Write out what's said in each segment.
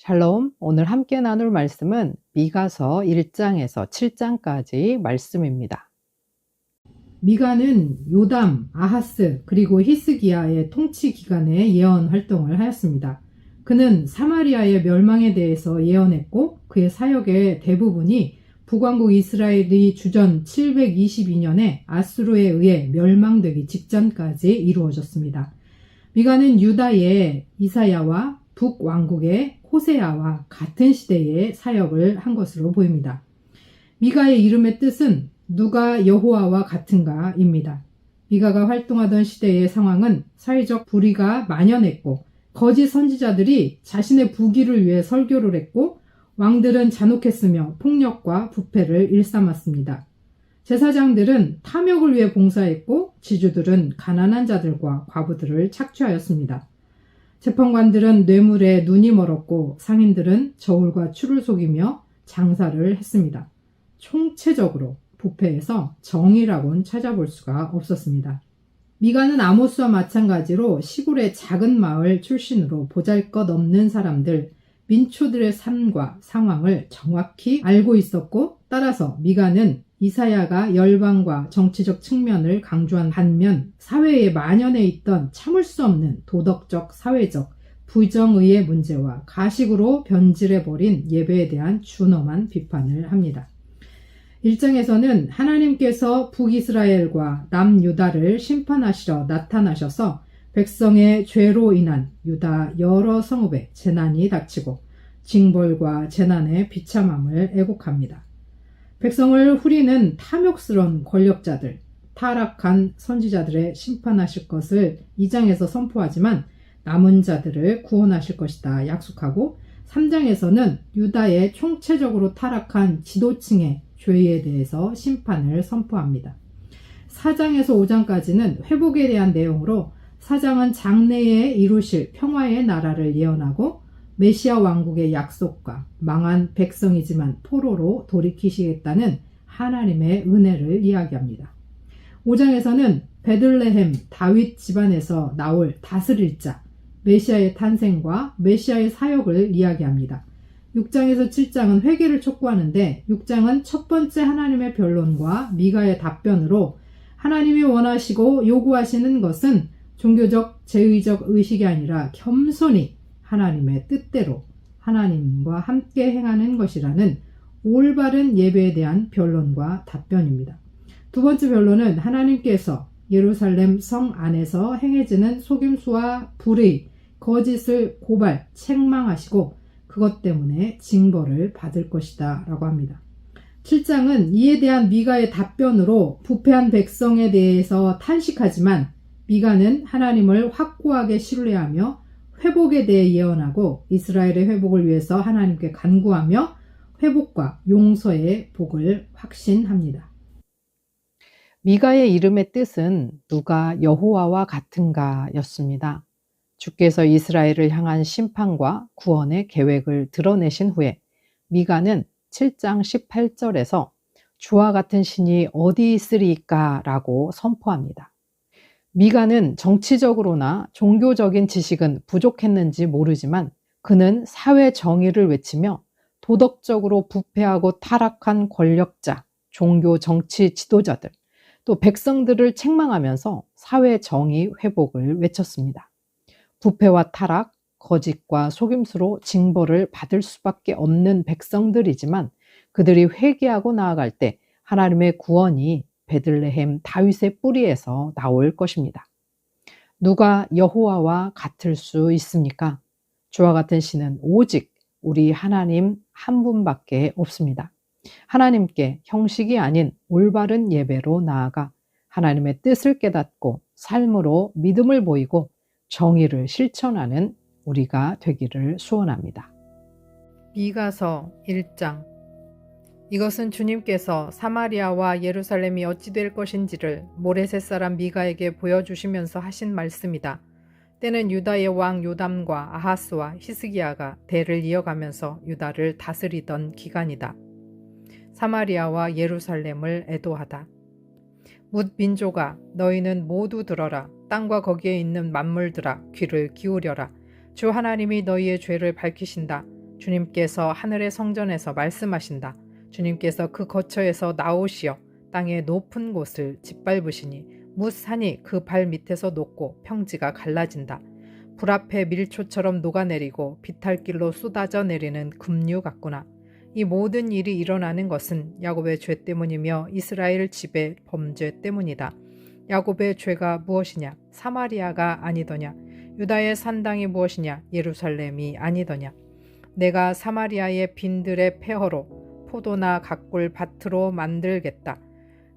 샬롬, 오늘 함께 나눌 말씀은 미가서 1장에서 7장까지 말씀입니다. 미가는 요담, 아하스, 그리고 히스기야의 통치 기간에 예언 활동을 하였습니다. 그는 사마리아의 멸망에 대해서 예언했고 그의 사역의 대부분이 북왕국 이스라엘이 주전 722년에 아수르에 의해 멸망되기 직전까지 이루어졌습니다. 미가는 유다의 이사야와 북왕국의 호세아와 같은 시대에 사역을 한 것으로 보입니다. 미가의 이름의 뜻은 누가 여호와와 같은가 입니다. 미가가 활동하던 시대의 상황은 사회적 불의가 만연했고 거짓 선지자들이 자신의 부귀를 위해 설교를 했고 왕들은 잔혹했으며 폭력과 부패를 일삼았습니다. 제사장들은 탐욕을 위해 봉사했고 지주들은 가난한 자들과 과부들을 착취하였습니다. 재판관들은 뇌물에 눈이 멀었고 상인들은 저울과 추를 속이며 장사를 했습니다. 총체적으로 부패해서 정의라고는 찾아볼 수가 없었습니다. 미가는 아모스와 마찬가지로 시골의 작은 마을 출신으로 보잘것없는 사람들, 민초들의 삶과 상황을 정확히 알고 있었고 따라서 미가는 이사야가 열방과 정치적 측면을 강조한 반면 사회에 만연해 있던 참을 수 없는 도덕적, 사회적, 부정의의 문제와 가식으로 변질해버린 예배에 대한 준엄한 비판을 합니다. 1장에서는 하나님께서 북이스라엘과 남유다를 심판하시러 나타나셔서 백성의 죄로 인한 유다 여러 성읍에 재난이 닥치고 징벌과 재난의 비참함을 애곡합니다. 백성을 후리는 탐욕스러운 권력자들, 타락한 선지자들의 심판하실 것을 2장에서 선포하지만 남은 자들을 구원하실 것이다 약속하고 3장에서는 유다의 총체적으로 타락한 지도층의 죄에 대해서 심판을 선포합니다. 4장에서 5장까지는 회복에 대한 내용으로 4장은 장래에 이루실 평화의 나라를 예언하고 메시아 왕국의 약속과 망한 백성이지만 포로로 돌이키시겠다는 하나님의 은혜를 이야기합니다. 5장에서는 베들레헴 다윗 집안에서 나올 다스릴 자, 메시아의 탄생과 메시아의 사역을 이야기합니다. 6장에서 7장은 회개를 촉구하는데 6장은 첫 번째 하나님의 변론과 미가의 답변으로 하나님이 원하시고 요구하시는 것은 종교적, 제의적 의식이 아니라 겸손히 하나님의 뜻대로 하나님과 함께 행하는 것이라는 올바른 예배에 대한 변론과 답변입니다. 두 번째 변론은 하나님께서 예루살렘 성 안에서 행해지는 속임수와 불의, 거짓을 고발, 책망하시고 그것 때문에 징벌을 받을 것이다 라고 합니다. 7장은 이에 대한 미가의 답변으로 부패한 백성에 대해서 탄식하지만 미가는 하나님을 확고하게 신뢰하며 회복에 대해 예언하고 이스라엘의 회복을 위해서 하나님께 간구하며 회복과 용서의 복을 확신합니다. 미가의 이름의 뜻은 누가 여호와와 같은가 였습니다. 주께서 이스라엘을 향한 심판과 구원의 계획을 드러내신 후에 미가는 7장 18절에서 주와 같은 신이 어디 있으리까 라고 선포합니다. 미가는 정치적으로나 종교적인 지식은 부족했는지 모르지만 그는 사회 정의를 외치며 도덕적으로 부패하고 타락한 권력자, 종교 정치 지도자들, 또 백성들을 책망하면서 사회 정의 회복을 외쳤습니다. 부패와 타락, 거짓과 속임수로 징벌을 받을 수밖에 없는 백성들이지만 그들이 회개하고 나아갈 때 하나님의 구원이 베들레헴 다윗의 뿌리에서 나올 것입니다. 누가 여호와와 같을 수 있습니까? 주와 같은 신은 오직 우리 하나님 한 분밖에 없습니다. 하나님께 형식이 아닌 올바른 예배로 나아가 하나님의 뜻을 깨닫고 삶으로 믿음을 보이고 정의를 실천하는 우리가 되기를 소원합니다. 미가서 1장. 이것은 주님께서 사마리아와 예루살렘이 어찌 될 것인지를 모레셋 사람 미가에게 보여주시면서 하신 말씀이다. 때는 유다의 왕 요담과 아하스와 히스기야가 대를 이어가면서 유다를 다스리던 기간이다. 사마리아와 예루살렘을 애도하다. 뭇 민족아, 너희는 모두 들어라. 땅과 거기에 있는 만물들아, 귀를 기울여라. 주 하나님이 너희의 죄를 밝히신다. 주님께서 하늘의 성전에서 말씀하신다. 주님께서 그 거처에서 나오시어 땅의 높은 곳을 짓밟으시니 무산이 그 발 밑에서 녹고 평지가 갈라진다. 불 앞에 밀초처럼 녹아내리고 비탈길로 쏟아져 내리는 급류 같구나. 이 모든 일이 일어나는 것은 야곱의 죄 때문이며 이스라엘 집의 범죄 때문이다. 야곱의 죄가 무엇이냐? 사마리아가 아니더냐? 유다의 산당이 무엇이냐? 예루살렘이 아니더냐? 내가 사마리아의 빈들의 폐허로 포도나 각골 밭으로 만들겠다.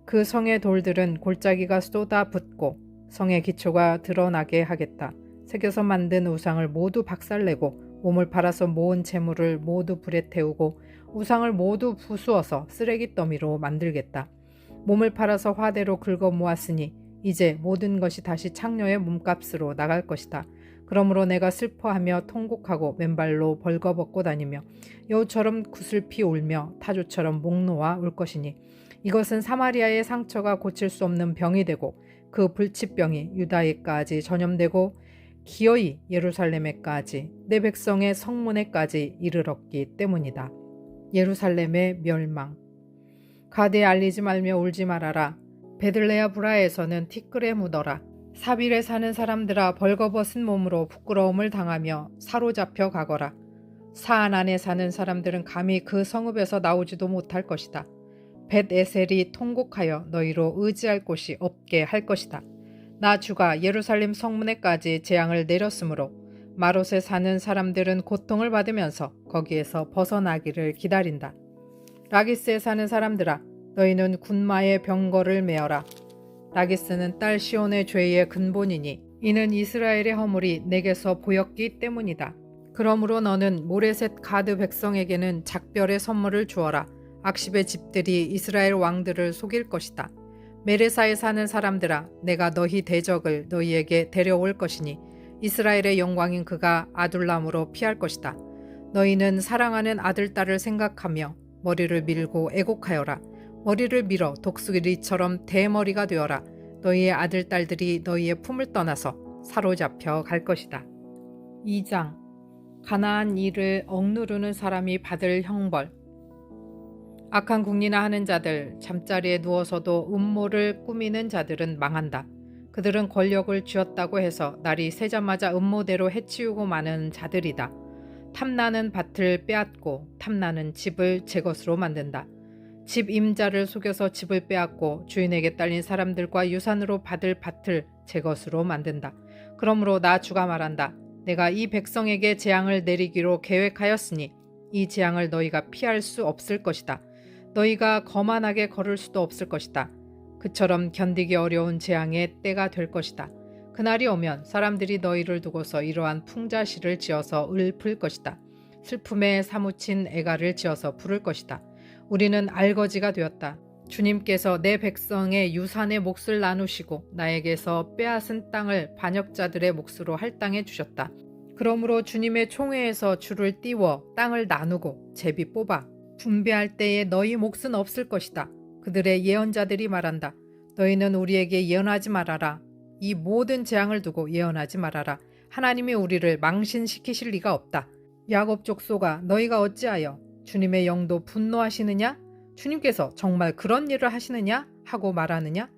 그 성의 돌들은 골짜기가 쏟아붓고 성의 기초가 드러나게 하겠다. 새겨서 만든 우상을 모두 박살내고 몸을 팔아서 모은 재물을 모두 불에 태우고 우상을 모두 부수어서 쓰레기 더미로 만들겠다. 몸을 팔아서 화대로 긁어 모았으니 이제 모든 것이 다시 창녀의 몸값으로 나갈 것이다. 그러므로 내가 슬퍼하며 통곡하고 맨발로 벌거벗고 다니며 여우처럼 구슬피 울며 타조처럼 목 놓아 울 것이니 이것은 사마리아의 상처가 고칠 수 없는 병이 되고 그 불치병이 유다에까지 전염되고 기어이 예루살렘에까지 내 백성의 성문에까지 이르렀기 때문이다. 예루살렘의 멸망. 가드에 알리지 말며 울지 말아라. 베들레아 브라에서는 티끌에 묻어라. 사빌에 사는 사람들아 벌거벗은 몸으로 부끄러움을 당하며 사로잡혀 가거라. 사안 안에 사는 사람들은 감히 그 성읍에서 나오지도 못할 것이다. 벳에셀이 통곡하여 너희로 의지할 곳이 없게 할 것이다. 나 주가 예루살렘 성문에까지 재앙을 내렸으므로 마롯에 사는 사람들은 고통을 받으면서 거기에서 벗어나기를 기다린다. 라기스에 사는 사람들아 너희는 군마의 병거를 메어라. 라기스는 딸 시온의 죄의 근본이니 이는 이스라엘의 허물이 내게서 보였기 때문이다. 그러므로 너는 모레셋 가드 백성에게는 작별의 선물을 주어라. 악십의 집들이 이스라엘 왕들을 속일 것이다. 메레사에 사는 사람들아 내가 너희 대적을 너희에게 데려올 것이니 이스라엘의 영광인 그가 아둘람으로 피할 것이다. 너희는 사랑하는 아들 딸을 생각하며 머리를 밀고 애곡하여라. 머리를 밀어 독수리처럼 대머리가 되어라. 너희의 아들 딸들이 너희의 품을 떠나서 사로잡혀 갈 것이다. 2장. 가나안 일을 억누르는 사람이 받을 형벌. 악한 궁리나 하는 자들, 잠자리에 누워서도 음모를 꾸미는 자들은 망한다. 그들은 권력을 쥐었다고 해서 날이 새자마자 음모대로 해치우고 마는 자들이다. 탐나는 밭을 빼앗고 탐나는 집을 제 것으로 만든다. 집 임자를 속여서 집을 빼앗고 주인에게 딸린 사람들과 유산으로 받을 밭을 제 것으로 만든다. 그러므로 나 주가 말한다. 내가 이 백성에게 재앙을 내리기로 계획하였으니 이 재앙을 너희가 피할 수 없을 것이다. 너희가 거만하게 걸을 수도 없을 것이다. 그처럼 견디기 어려운 재앙의 때가 될 것이다. 그날이 오면 사람들이 너희를 두고서 이러한 풍자시를 지어서 읊을 것이다. 슬픔에 사무친 애가를 지어서 부를 것이다. 우리는 알거지가 되었다. 주님께서 내 백성의 유산의 몫을 나누시고 나에게서 빼앗은 땅을 반역자들의 몫으로 할당해 주셨다. 그러므로 주님의 총회에서 줄을 띄워 땅을 나누고 제비 뽑아 분배할 때에 너희 몫은 없을 것이다. 그들의 예언자들이 말한다. 너희는 우리에게 예언하지 말아라. 이 모든 재앙을 두고 예언하지 말아라. 하나님이 우리를 망신시키실 리가 없다. 야곱 족속아 너희가 어찌하여 주님의 영도 분노하시느냐? 주님께서 정말 그런 일을 하시느냐? 하고 말하느냐?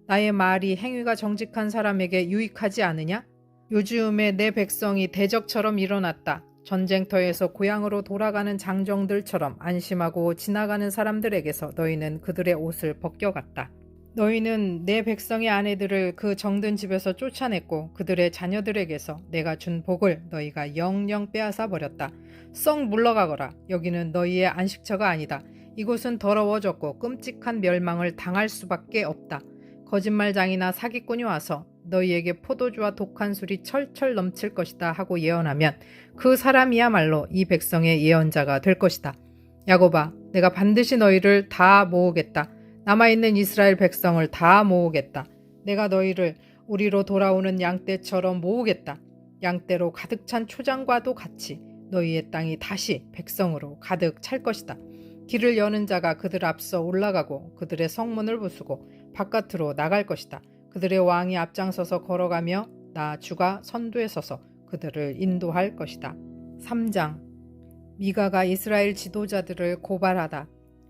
나의 말이 행위가 정직한 사람에게 유익하지 않으냐? 요즘에 내 백성이 대적처럼 일어났다. 전쟁터에서 고향으로 돌아가는 장정들처럼 안심하고 지나가는 사람들에게서 너희는 그들의 옷을 벗겨갔다. 너희는 내 백성의 아내들을 그 정든 집에서 쫓아냈고 그들의 자녀들에게서 내가 준 복을 너희가 영영 빼앗아 버렸다. 썩 물러가거라. 여기는 너희의 안식처가 아니다. 이곳은 더러워졌고 끔찍한 멸망을 당할 수밖에 없다. 거짓말장이나 사기꾼이 와서 너희에게 포도주와 독한 술이 철철 넘칠 것이다 하고 예언하면 그 사람이야말로 이 백성의 예언자가 될 것이다. 야곱아, 내가 반드시 너희를 다 모으겠다. 남아있는 이스라엘 백성을 다 모으겠다. 내가 너희를 우리로 돌아오는 양떼처럼 모으겠다. 양떼로 가득 찬 초장과도 같이 너희의 땅이 다시 백성으로 가득 찰 것이다. 길을 여는 자가 그들 앞서 올라가고 그들의 성문을 부수고 바깥으로 나갈 것이다. 그들의 왕이 앞장서서 걸어가며 나 주가 선두에 서서 그들을 인도할 것이다. 3장. 미가가 이스라엘 지도자들을 고발하다.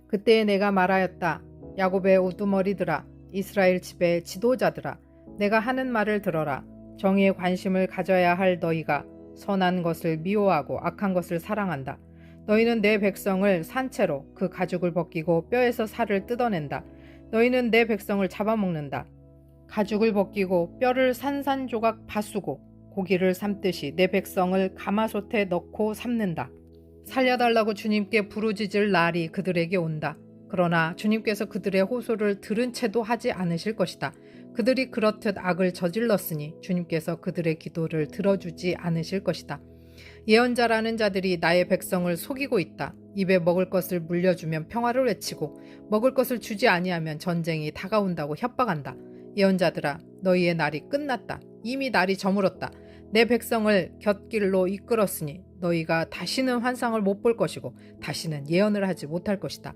그때 내가 말하였다. 야곱의 우두머리들아, 이스라엘 집의 지도자들아, 내가 하는 말을 들어라. 정의에 관심을 가져야 할 너희가 선한 것을 미워하고 악한 것을 사랑한다. 너희는 내 백성을 산채로 그 가죽을 벗기고 뼈에서 살을 뜯어낸다. 너희는 내 백성을 잡아먹는다. 가죽을 벗기고 뼈를 산산조각 바수고 고기를 삶듯이 내 백성을 가마솥에 넣고 삶는다. 살려달라고 주님께 부르짖을 날이 그들에게 온다. 그러나 주님께서 그들의 호소를 들은 채도 하지 않으실 것이다. 그들이 그렇듯 악을 저질렀으니 주님께서 그들의 기도를 들어주지 않으실 것이다. 예언자라는 자들이 나의 백성을 속이고 있다. 입에 먹을 것을 물려주면 평화를 외치고 먹을 것을 주지 아니하면 전쟁이 다가온다고 협박한다. 예언자들아, 너희의 날이 끝났다. 이미 날이 저물었다. 내 백성을 곁길로 이끌었으니 너희가 다시는 환상을 못 볼 것이고 다시는 예언을 하지 못할 것이다.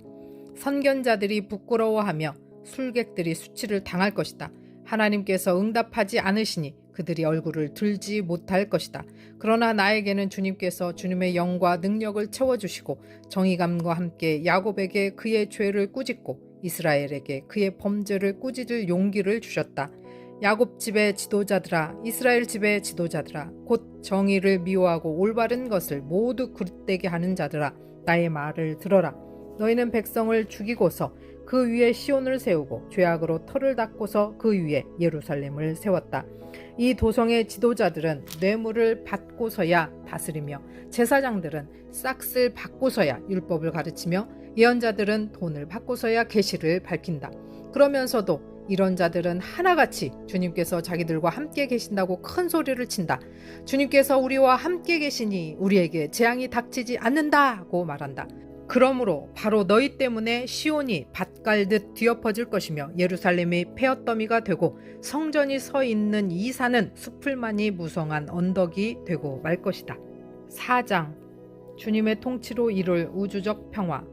선견자들이 부끄러워하며 술객들이 수치를 당할 것이다. 하나님께서 응답하지 않으시니 그들이 얼굴을 들지 못할 것이다. 그러나 나에게는 주님께서 주님의 영과 능력을 채워주시고 정의감과 함께 야곱에게 그의 죄를 꾸짖고 이스라엘에게 그의 범죄를 꾸짖을 용기를 주셨다. 야곱 집의 지도자들아, 이스라엘 집의 지도자들아, 곧 정의를 미워하고 올바른 것을 모두 그릇되게 하는 자들아, 나의 말을 들어라. 너희는 백성을 죽이고서 그 위에 시온을 세우고 죄악으로 터를 닦고서 그 위에 예루살렘을 세웠다. 이 도성의 지도자들은 뇌물을 받고서야 다스리며 제사장들은 싹쓸 받고서야 율법을 가르치며 예언자들은 돈을 받고서야 계시를 밝힌다. 그러면서도 이런 자들은 하나같이 주님께서 자기들과 함께 계신다고 큰 소리를 친다. 주님께서 우리와 함께 계시니 우리에게 재앙이 닥치지 않는다고 말한다. 그러므로 바로 너희 때문에 시온이 밭갈듯 뒤엎어질 것이며 예루살렘이 폐허더미가 되고 성전이 서 있는 이 산은 숲을만이 무성한 언덕이 되고 말 것이다. 4장 주님의 통치로 이룰 우주적 평화.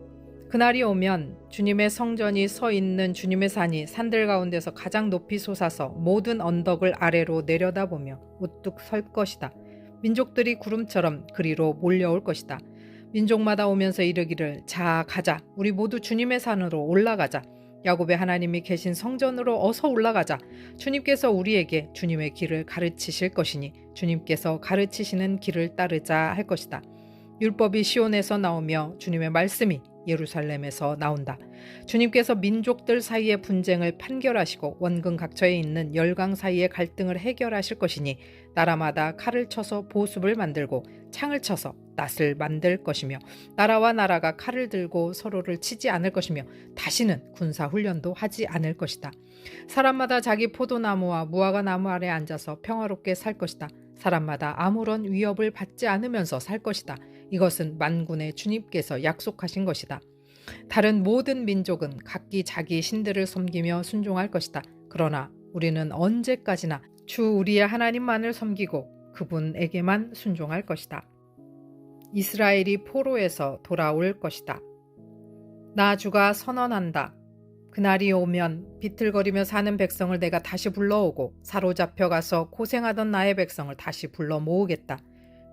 그날이 오면 주님의 성전이 서 있는 주님의 산이 산들 가운데서 가장 높이 솟아서 모든 언덕을 아래로 내려다보며 우뚝 설 것이다. 민족들이 구름처럼 그리로 몰려올 것이다. 민족마다 오면서 이르기를 자 가자, 우리 모두 주님의 산으로 올라가자. 야곱의 하나님이 계신 성전으로 어서 올라가자. 주님께서 우리에게 주님의 길을 가르치실 것이니 주님께서 가르치시는 길을 따르자 할 것이다. 율법이 시온에서 나오며 주님의 말씀이 예루살렘에서 나온다. 주님께서 민족들 사이의 분쟁을 판결하시고 원근 각처에 있는 열강 사이의 갈등을 해결하실 것이니 나라마다 칼을 쳐서 보습을 만들고 창을 쳐서 낫을 만들 것이며 나라와 나라가 칼을 들고 서로를 치지 않을 것이며 다시는 군사훈련도 하지 않을 것이다. 사람마다 자기 포도나무와 무화과 나무 아래 앉아서 평화롭게 살 것이다. 사람마다 아무런 위협을 받지 않으면서 살 것이다. 이것은 만군의 주님께서 약속하신 것이다. 다른 모든 민족은 각기 자기 신들을 섬기며 순종할 것이다. 그러나 우리는 언제까지나 주 우리의 하나님만을 섬기고 그분에게만 순종할 것이다. 이스라엘이 포로에서 돌아올 것이다. 나 주가 선언한다. 그날이 오면 비틀거리며 사는 백성을 내가 다시 불러오고 사로잡혀 가서 고생하던 나의 백성을 다시 불러 모으겠다.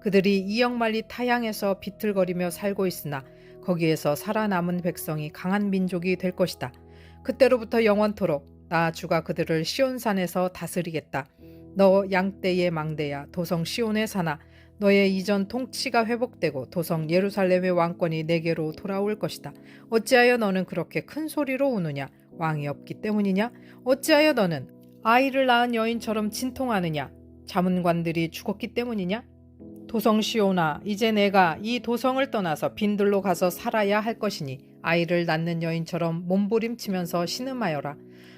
그들이 이역만리 타향에서 비틀거리며 살고 있으나 거기에서 살아남은 백성이 강한 민족이 될 것이다. 그때로부터 영원토록 나 주가 그들을 시온산에서 다스리겠다. 너 양떼의 망대야 도성 시온의 산아, 너의 이전 통치가 회복되고 도성 예루살렘의 왕권이 내게로 돌아올 것이다. 어찌하여 너는 그렇게 큰 소리로 우느냐? 왕이 없기 때문이냐? 어찌하여 너는 아이를 낳은 여인처럼 진통하느냐? 자문관들이 죽었기 때문이냐? 도성 시온아, 이제 내가 이 도성을 떠나서 빈들로 가서 살아야 할 것이니 아이를 낳는 여인처럼 몸부림치면서 신음하여라.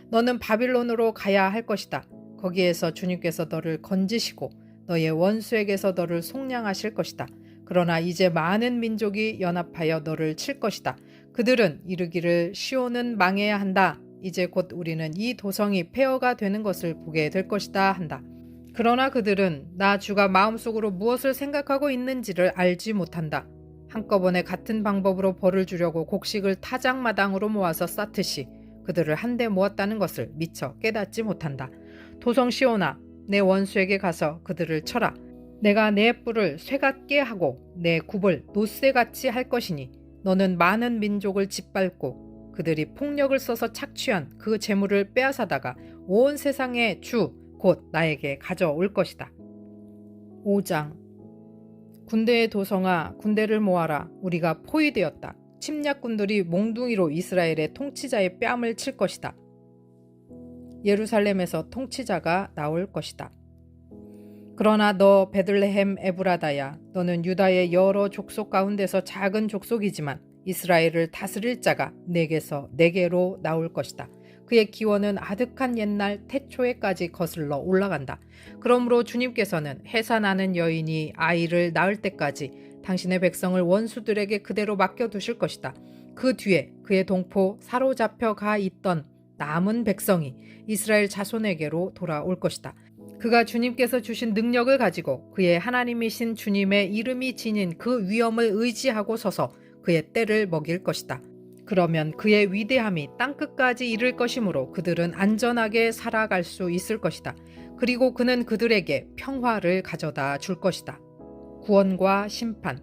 너는 바빌론으로 가야 할 것이다. 거기에서 주님께서 너를 건지시고 너의 원수에게서 너를 속량하실 것이다. 그러나 이제 많은 민족이 연합하여 너를 칠 것이다. 그들은 이르기를 시온은 망해야 한다. 이제 곧 우리는 이 도성이 폐허가 되는 것을 보게 될 것이다 한다. 그러나 그들은 나 주가 마음속으로 무엇을 생각하고 있는지를 알지 못한다. 한꺼번에 같은 방법으로 벌을 주려고 곡식을 타작마당으로 모아서 쌓듯이 그들을 한데 모았다는 것을 미처 깨닫지 못한다. 도성 시온아, 내 원수에게 가서 그들을 쳐라. 내가 내 뿔을 쇠같게 하고 내 굽을 노쇠같이 할 것이니 너는 많은 민족을 짓밟고 그들이 폭력을 써서 착취한 그 재물을 빼앗아다가 온 세상의 주 곧 나에게 가져올 것이다. 5장. 군대의 도성아, 군대를 모아라. 우리가 포위되었다. 침략군들이 몽둥이로 이스라엘의 통치자의 뺨을 칠 것이다. 예루살렘에서 통치자가 나올 것이다. 그러나 너 베들레헴 에브라다야, 너는 유다의 여러 족속 가운데서 작은 족속이지만 이스라엘을 다스릴 자가 내게로 나올 것이다. 그의 기원은 아득한 옛날 태초에까지 거슬러 올라간다. 그러므로 주님께서는 해산하는 여인이 아이를 낳을 때까지 당신의 백성을 원수들에게 그대로 맡겨두실 것이다. 그 뒤에 그의 동포 사로잡혀 가 있던 남은 백성이 이스라엘 자손에게로 돌아올 것이다. 그가 주님께서 주신 능력을 가지고 그의 하나님이신 주님의 이름이 지닌 그 위엄을 의지하고 서서 그의 때를 먹일 것이다. 그러면 그의 위대함이 땅끝까지 이를 것이므로 그들은 안전하게 살아갈 수 있을 것이다. 그리고 그는 그들에게 평화를 가져다 줄 것이다. 구원과 심판.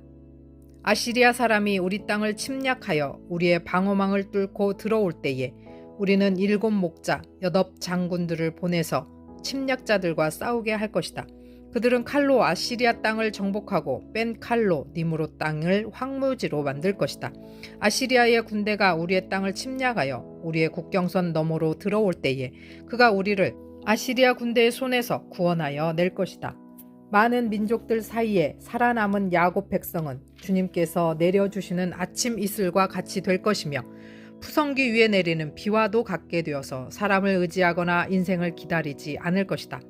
아시리아 사람이 우리 땅을 침략하여 우리의 방어망을 뚫고 들어올 때에 우리는 7 목자 8 장군들을 보내서 침략자들과 싸우게 할 것이다. 그들은 칼로 아시리아 땅을 정복하고 뺀 칼로 니므롯 땅을 황무지로 만들 것이다. 아시리아의 군대가 우리의 땅을 침략하여 우리의 국경선 너머로 들어올 때에 그가 우리를 아시리아 군대의 손에서 구원하여 낼 것이다. 많은 민족들 사이에 살아남은 야곱 백성은 주님께서 내려주시는 아침 이슬과 같이 될 것이며 푸성기 위에 내리는 비와도 같게 되어서 사람을 의지하거나 인생을 기다리지 않을 것이다.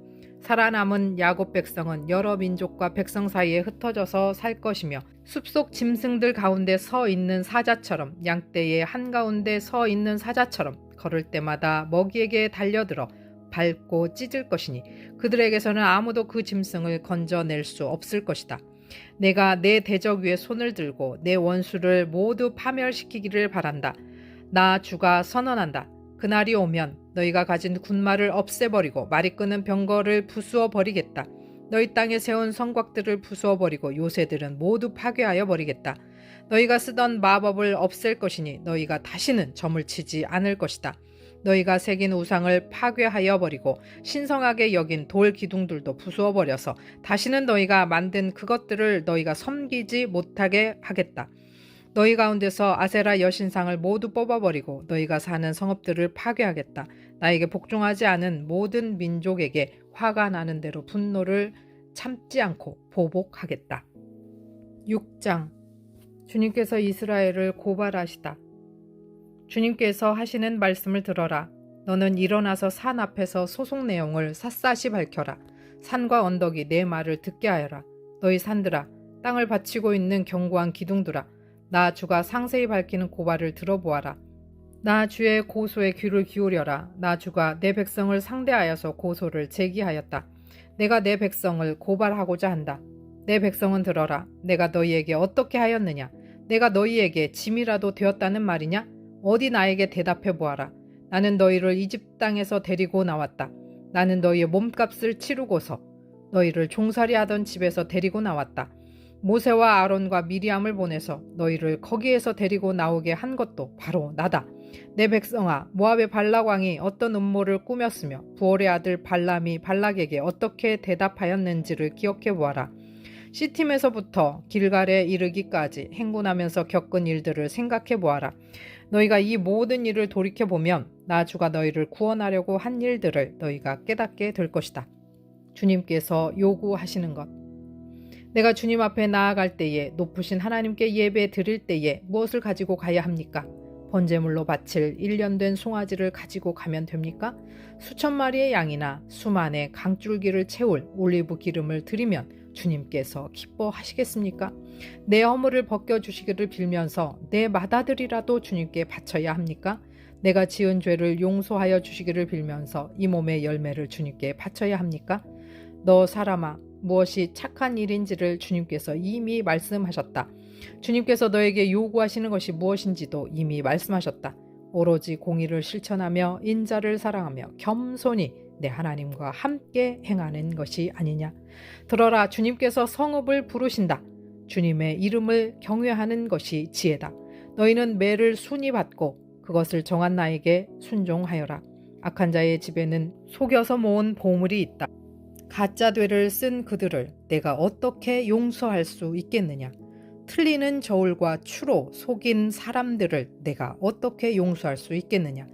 살아남은 야곱 백성은 여러 민족과 백성 사이에 흩어져서 살 것이며 숲속 짐승들 가운데 서 있는 사자처럼 양떼의 한가운데 서 있는 사자처럼 걸을 때마다 먹이에게 달려들어 밟고 찢을 것이니 그들에게서는 아무도 그 짐승을 건져낼 수 없을 것이다. 내가 내 대적 위에 손을 들고 내 원수를 모두 파멸시키기를 바란다. 나 주가 선언한다. 그날이 오면 너희가 가진 군마를 없애버리고 말이 끄는 병거를 부수어 버리겠다. 너희 땅에 세운 성곽들을 부수어 버리고 요새들은 모두 파괴하여 버리겠다. 너희가 쓰던 마법을 없앨 것이니 너희가 다시는 점을 치지 않을 것이다. 너희가 새긴 우상을 파괴하여 버리고 신성하게 여긴 돌 기둥들도 부수어 버려서 다시는 너희가 만든 그것들을 너희가 섬기지 못하게 하겠다. 너희 가운데서 아세라 여신상을 모두 뽑아버리고 너희가 사는 성읍들을 파괴하겠다. 나에게 복종하지 않은 모든 민족에게 화가 나는 대로 분노를 참지 않고 보복하겠다. 6장. 주님께서 이스라엘을 고발하시다. 주님께서 하시는 말씀을 들어라. 너는 일어나서 산 앞에서 소송 내용을 샅샅이 밝혀라. 산과 언덕이 내 말을 듣게 하여라. 너희 산들아, 땅을 받치고 있는 견고한 기둥들아, 나 주가 상세히 밝히는 고발을 들어보아라. 나 주의 고소에 귀를 기울여라. 나 주가 내 백성을 상대하여서 고소를 제기하였다. 내가 내 백성을 고발하고자 한다. 내 백성은 들어라. 내가 너희에게 어떻게 하였느냐? 내가 너희에게 짐이라도 되었다는 말이냐? 어디 나에게 대답해 보아라. 나는 너희를 이집 땅에서 데리고 나왔다. 나는 너희의 몸값을 치르고서 너희를 종살이하던 집에서 데리고 나왔다. 모세와 아론과 미리암을 보내서 너희를 거기에서 데리고 나오게 한 것도 바로 나다. 내 백성아, 모압의 발락 왕이 어떤 음모를 꾸몄으며 부올의 아들 발람이 발락에게 어떻게 대답하였는지를 기억해 보아라. 시팀에서부터 길갈에 이르기까지 행군하면서 겪은 일들을 생각해 보아라. 너희가 이 모든 일을 돌이켜 보면 나 주가 너희를 구원하려고 한 일들을 너희가 깨닫게 될 것이다. 주님께서 요구하시는 것. 내가 주님 앞에 나아갈 때에 높으신 하나님께 예배 드릴 때에 무엇을 가지고 가야 합니까? 번제물로 바칠 1년 된 송아지를 가지고 가면 됩니까? 수천 마리의 양이나 수만의 강줄기를 채울 올리브 기름을 드리면 주님께서 기뻐하시겠습니까? 내 허물을 벗겨주시기를 빌면서 내 맏아들이라도 주님께 바쳐야 합니까? 내가 지은 죄를 용서하여 주시기를 빌면서 이 몸의 열매를 주님께 바쳐야 합니까? 너 사람아, 무엇이 착한 일인지를 주님께서 이미 말씀하셨다. 주님께서 너에게 요구하시는 것이 무엇인지도 이미 말씀하셨다. 오로지 공의를 실천하며 인자를 사랑하며 겸손히 내 하나님과 함께 행하는 것이 아니냐. 들어라, 주님께서 성읍을 부르신다. 주님의 이름을 경외하는 것이 지혜다. 너희는 매를 순히 받고 그것을 정한 나에게 순종하여라. 악한 자의 집에는 속여서 모은 보물이 있다. 가짜 되를 쓴 그들을 내가 어떻게 용서할 수 있겠느냐. 틀리는 저울과 추로 속인 사람들을 내가 어떻게 용서할 수 있겠느냐.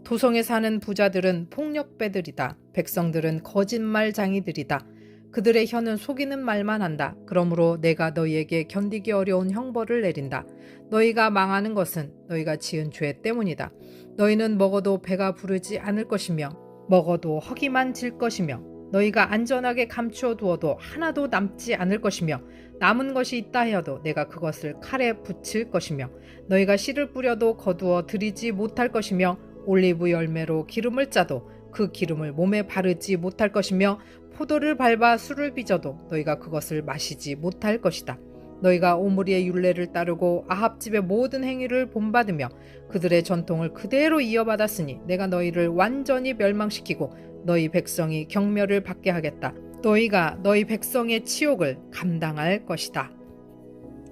도성에 사는 부자들은 폭력배들이다. 백성들은 거짓말장이들이다. 그들의 혀는 속이는 말만 한다. 그러므로 내가 너희에게 견디기 어려운 형벌을 내린다. 너희가 망하는 것은 너희가 지은 죄 때문이다. 너희는 먹어도 배가 부르지 않을 것이며 먹어도 허기만 질 것이며 너희가 안전하게 감추어 두어도 하나도 남지 않을 것이며 남은 것이 있다 하여도 내가 그것을 칼에 붙일 것이며 너희가 씨를 뿌려도 거두어 들이지 못할 것이며 올리브 열매로 기름을 짜도 그 기름을 몸에 바르지 못할 것이며 포도를 밟아 술을 빚어도 너희가 그것을 마시지 못할 것이다. 너희가 오므리의 율례를 따르고 아합 집의 모든 행위를 본받으며 그들의 전통을 그대로 이어받았으니 내가 너희를 완전히 멸망시키고 너희 백성이 경멸을 받게 하겠다. 너희가 너희 백성의 치욕을 감당할 것이다.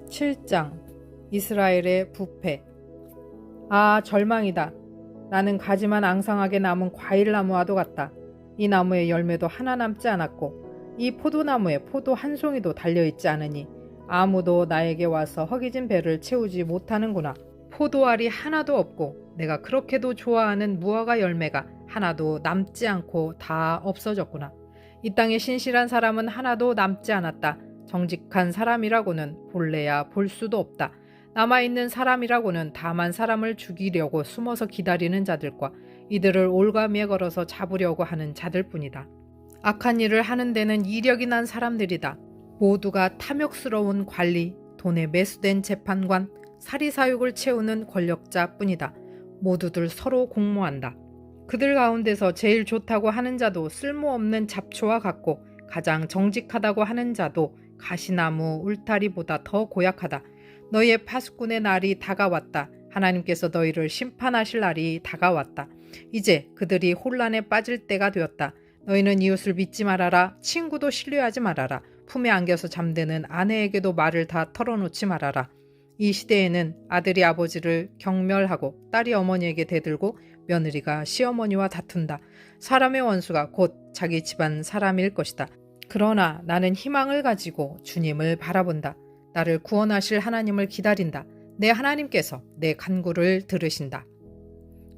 7장 이스라엘의 부패. 아, 절망이다. 나는 가지만 앙상하게 남은 과일나무와도 같다. 이 나무의 열매도 하나 남지 않았고 이 포도나무에 포도 한 송이도 달려있지 않으니 아무도 나에게 와서 허기진 배를 채우지 못하는구나. 포도알이 하나도 없고 내가 그렇게도 좋아하는 무화과 열매가 하나도 남지 않고 다 없어졌구나. 이 땅에 신실한 사람은 하나도 남지 않았다. 정직한 사람이라고는 볼래야 볼 수도 없다. 남아있는 사람이라고는 다만 사람을 죽이려고 숨어서 기다리는 자들과 이들을 올가미에 걸어서 잡으려고 하는 자들뿐이다. 악한 일을 하는 데는 이력이 난 사람들이다. 모두가 탐욕스러운 관리, 돈에 매수된 재판관, 사리사욕을 채우는 권력자뿐이다. 모두들 서로 공모한다. 그들 가운데서 제일 좋다고 하는 자도 쓸모없는 잡초와 같고 가장 정직하다고 하는 자도 가시나무 울타리보다 더 고약하다. 너희의 파수꾼의 날이 다가왔다. 하나님께서 너희를 심판하실 날이 다가왔다. 이제 그들이 혼란에 빠질 때가 되었다. 너희는 이웃을 믿지 말아라. 친구도 신뢰하지 말아라. 품에 안겨서 잠드는 아내에게도 말을 다 털어놓지 말아라. 이 시대에는 아들이 아버지를 경멸하고 딸이 어머니에게 대들고 며느리가 시어머니와 다툰다. 사람의 원수가 곧 자기 집안 사람일 것이다. 그러나 나는 희망을 가지고 주님을 바라본다. 나를 구원하실 하나님을 기다린다. 내 하나님께서 내 간구를 들으신다.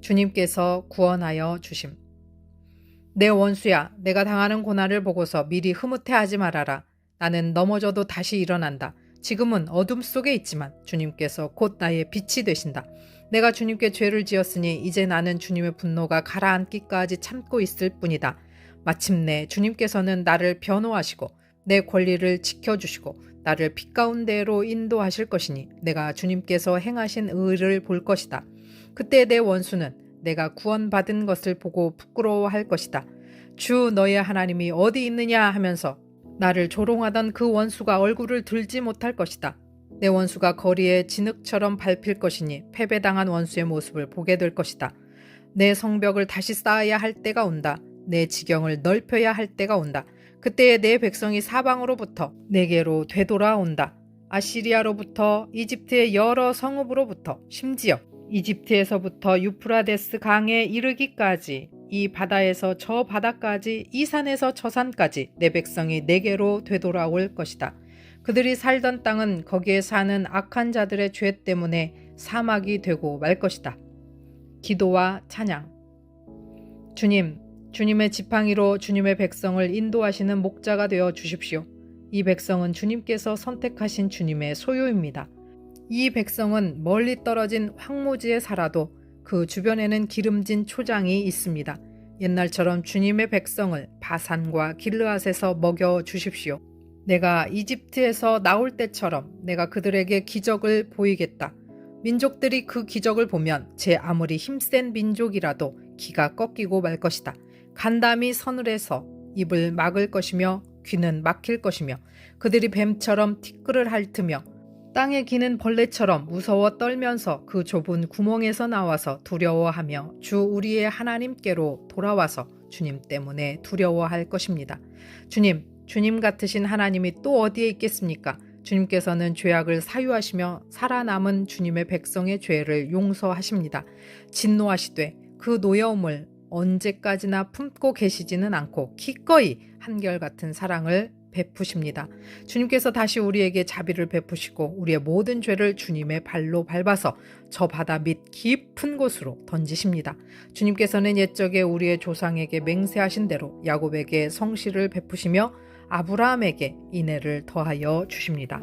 주님께서 구원하여 주심. 내 원수야, 내가 당하는 고난을 보고서 미리 흐뭇해하지 말아라. 나는 넘어져도 다시 일어난다. 지금은 어둠 속에 있지만 주님께서 곧 나의 빛이 되신다. 내가 주님께 죄를 지었으니 이제 나는 주님의 분노가 가라앉기까지 참고 있을 뿐이다. 마침내 주님께서는 나를 변호하시고 내 권리를 지켜주시고 나를 빛 가운데로 인도하실 것이니 내가 주님께서 행하신 의를 볼 것이다. 그때 내 원수는 내가 구원받은 것을 보고 부끄러워할 것이다. 주 너의 하나님이 어디 있느냐 하면서 나를 조롱하던 그 원수가 얼굴을 들지 못할 것이다. 내 원수가 거리에 진흙처럼 밟힐 것이니 패배당한 원수의 모습을 보게 될 것이다. 내 성벽을 다시 쌓아야 할 때가 온다. 내 지경을 넓혀야 할 때가 온다. 그때에 내 백성이 사방으로부터 내게로 되돌아온다. 아시리아로부터 이집트의 여러 성읍으로부터 심지어 이집트에서부터 유프라데스 강에 이르기까지 이 바다에서 저 바다까지 이 산에서 저 산까지 내 백성이 내게로 되돌아올 것이다. 그들이 살던 땅은 거기에 사는 악한 자들의 죄 때문에 사막이 되고 말 것이다. 기도와 찬양. 주님, 주님의 지팡이로 주님의 백성을 인도하시는 목자가 되어 주십시오. 이 백성은 주님께서 선택하신 주님의 소유입니다. 이 백성은 멀리 떨어진 황무지에 살아도 그 주변에는 기름진 초장이 있습니다. 옛날처럼 주님의 백성을 바산과 길르앗에서 먹여 주십시오. 내가 이집트에서 나올 때처럼 내가 그들에게 기적을 보이겠다. 민족들이 그 기적을 보면 제 아무리 힘센 민족이라도 기가 꺾이고 말 것이다. 간담이 서늘해서 입을 막을 것이며 귀는 막힐 것이며 그들이 뱀처럼 티끌을 핥으며 땅에 기는 벌레처럼 무서워 떨면서 그 좁은 구멍에서 나와서 두려워하며 주 우리의 하나님께로 돌아와서 주님 때문에 두려워할 것입니다. 주님 같으신 하나님이 또 어디에 있겠습니까? 주님께서는 죄악을 사유하시며 살아남은 주님의 백성의 죄를 용서하십니다. 진노하시되 그 노여움을 언제까지나 품고 계시지는 않고 기꺼이 한결같은 사랑을 베푸십니다. 주님께서 다시 우리에게 자비를 베푸시고 우리의 모든 죄를 주님의 발로 밟아서 저 바다 밑 깊은 곳으로 던지십니다. 주님께서는 옛적에 우리의 조상에게 맹세하신 대로 야곱에게 성실을 베푸시며 아브라함에게 인애를 더하여 주십니다.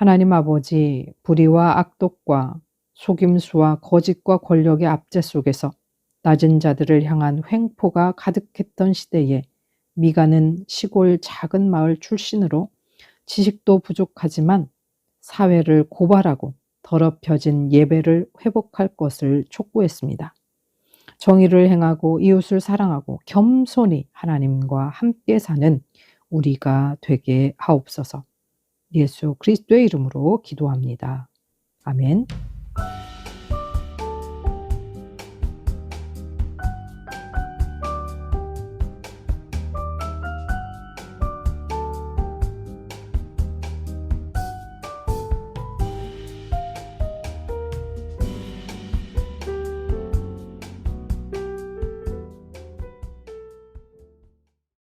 하나님 아버지, 불의와 악독과 속임수와 거짓과 권력의 압제 속에서 낮은 자들을 향한 횡포가 가득했던 시대에 미가는 시골 작은 마을 출신으로 지식도 부족하지만 사회를 고발하고 더럽혀진 예배를 회복할 것을 촉구했습니다. 정의를 행하고 이웃을 사랑하고 겸손히 하나님과 함께 사는 우리가 되게 하옵소서. 예수 그리스도의 이름으로 기도합니다. 아멘.